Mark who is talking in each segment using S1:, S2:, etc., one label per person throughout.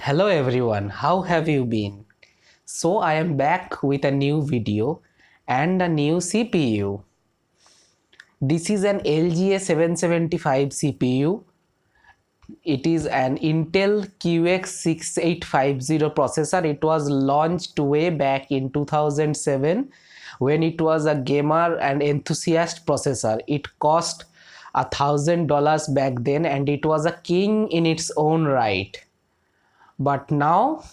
S1: Hello everyone, how have you been? So I am back with a new video and a new CPU. This is an LGA 775 CPU. It is an Intel QX6850 processor. It was launched way back in 2007 when it was a gamer and enthusiast processor. It cost $1,000 back then and it was a king in its own right. But now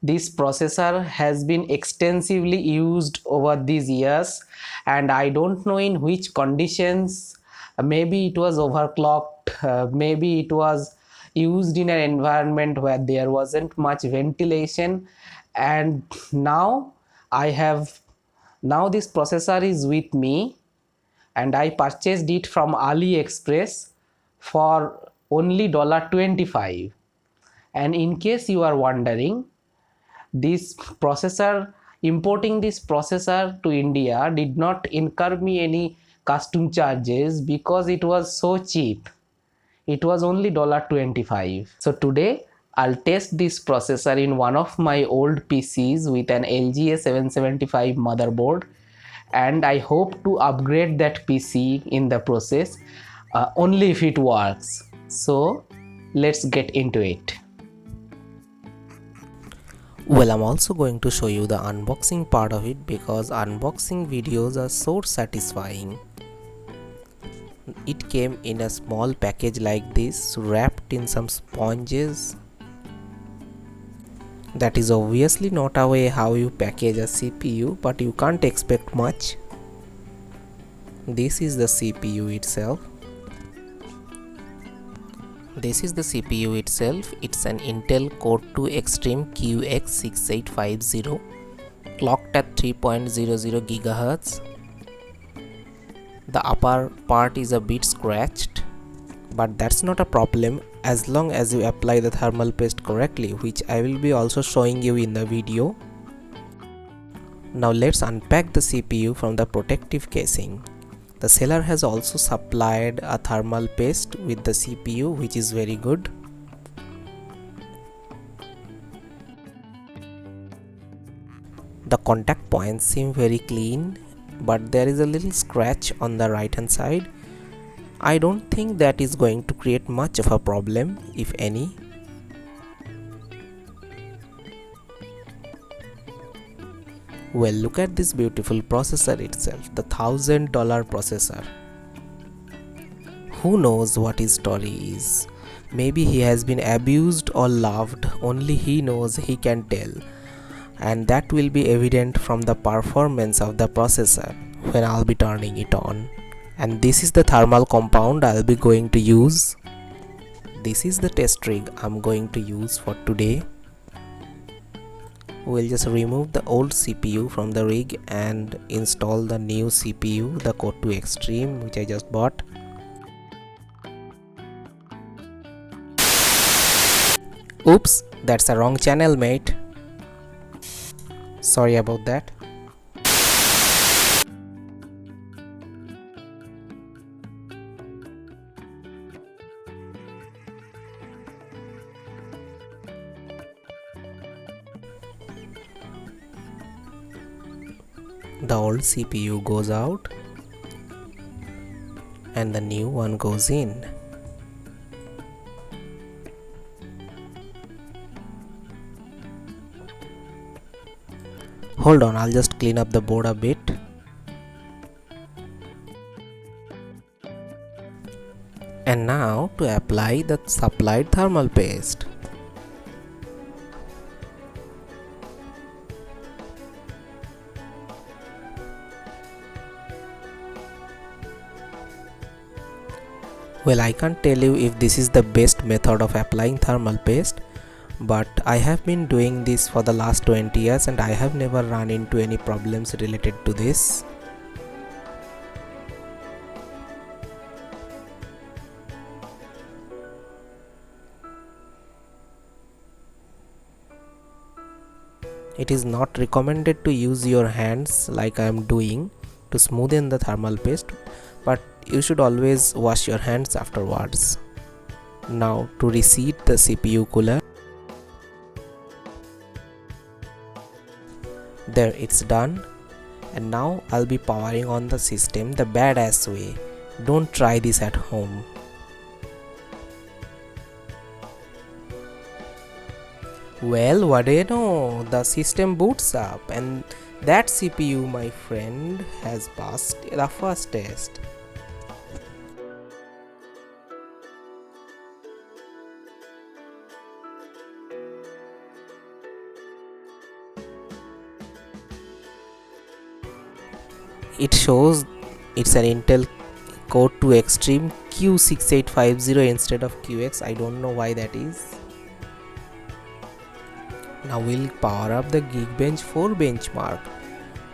S1: this processor has been extensively used over these years, and I don't know in which conditions. Maybe it was overclocked, maybe it was used in an environment where there wasn't much ventilation, and now I have now this processor is with me, and I purchased it from Aliexpress for only $25. And in case you are wondering, this processor importing this processor to India did not incur me any custom charges because it was so cheap. It was only $25. So today I'll test this processor in one of my old PCs with an LGA 775 motherboard, and I hope to upgrade that PC in the process only if it works. So let's get into it.
S2: Well, I'm also going to show you the unboxing part of it because unboxing videos are so satisfying. It came in a small package like this, wrapped in some sponges. That is obviously not a way how you package a CPU, but you can't expect much. This is the CPU itself. This is the CPU itself. It's an Intel Core 2 Extreme QX6850 clocked at 3.00 GHz. The upper part is a bit scratched, but that's not a problem as long as you apply the thermal paste correctly, which I will be also showing you in the video. Now let's unpack the CPU from the protective casing. The seller has also supplied a thermal paste with the CPU, which is very good. The contact points seem very clean, but there is a little scratch on the right hand side. I don't think that is going to create much of a problem, if any. Well, look at this beautiful processor itself, the $1,000 processor. Who knows what his story is? Maybe he has been abused or loved, only he knows, he can tell. And that will be evident from the performance of the processor when I'll be turning it on. And this is the thermal compound I'll be going to use. This is the test rig I'm going to use for today. We'll just remove the old CPU from the rig and install the new CPU, the Core 2 Extreme, which I just bought. Oops, that's the wrong channel, mate. Sorry about that. The old CPU goes out and the new one goes in. Hold on, I'll just clean up the board a bit. And now to apply the supplied thermal paste. Well, I can't tell you if this is the best method of applying thermal paste, but I have been doing this for the last 20 years and I have never run into any problems related to this. It is not recommended to use your hands like I am doing to smoothen the thermal paste, but you should always wash your hands afterwards. Now to reseat the CPU cooler, There, it's done. And now I'll be powering on the system the badass way. Don't try this at home. Well, what do you know? The system boots up and that CPU, my friend, has passed the first test. It shows it's an Intel Core 2 Extreme QX6850 instead of QX. I don't know why that is. Now we'll power up the Geekbench 4 benchmark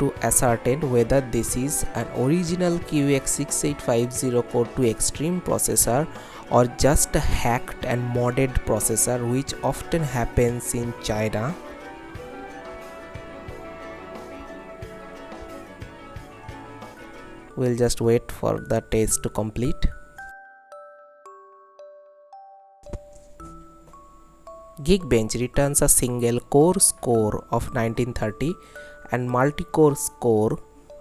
S2: to ascertain whether this is an original QX6850 Core 2 Extreme processor or just a hacked and modded processor, which often happens in China. We'll just wait for the test to complete. Geekbench returns a single core score of 1930 and multi-core score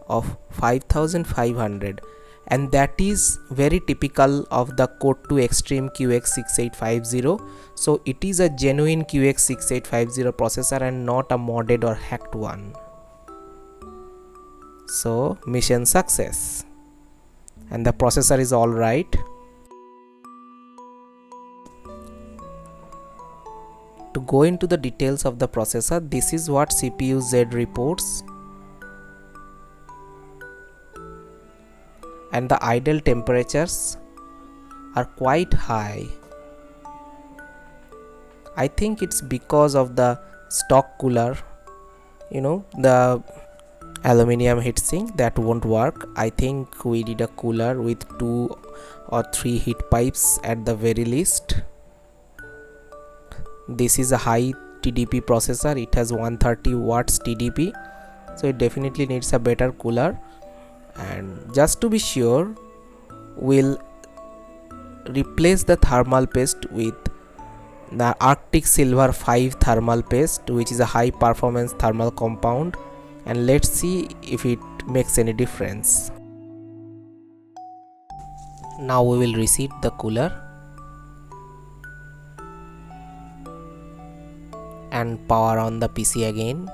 S2: of 5500, and that is very typical of the Core 2 Extreme QX6850. So it is a genuine QX6850 processor and not a modded or hacked one. So mission success, and the processor is alright. To go into the details of the processor, this is what CPU Z reports, and the idle temperatures are quite high. I think it's because of the stock cooler, the aluminium heatsink that won't work. I think we need a cooler with 2 or 3 heat pipes at the very least. This is a high TDP processor. It has 130 watts TDP, so it definitely needs a better cooler. And just to be sure, we'll replace the thermal paste with the Arctic Silver 5 thermal paste, which is a high performance thermal compound, and let's see if it makes any difference. Now we will reset the cooler and power on the PC again,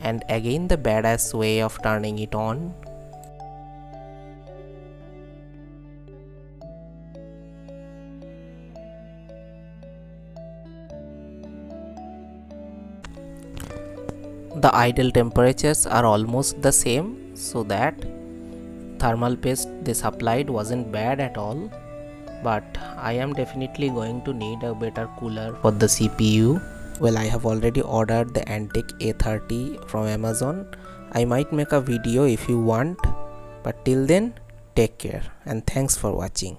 S2: and again the badass way of turning it on. The idle temperatures are almost the same, so that thermal paste they supplied wasn't bad at all. But I am definitely going to need a better cooler for the CPU. Well, I have already ordered the Antique A30 from Amazon. I might make a video if you want, but till then, take care and thanks for watching.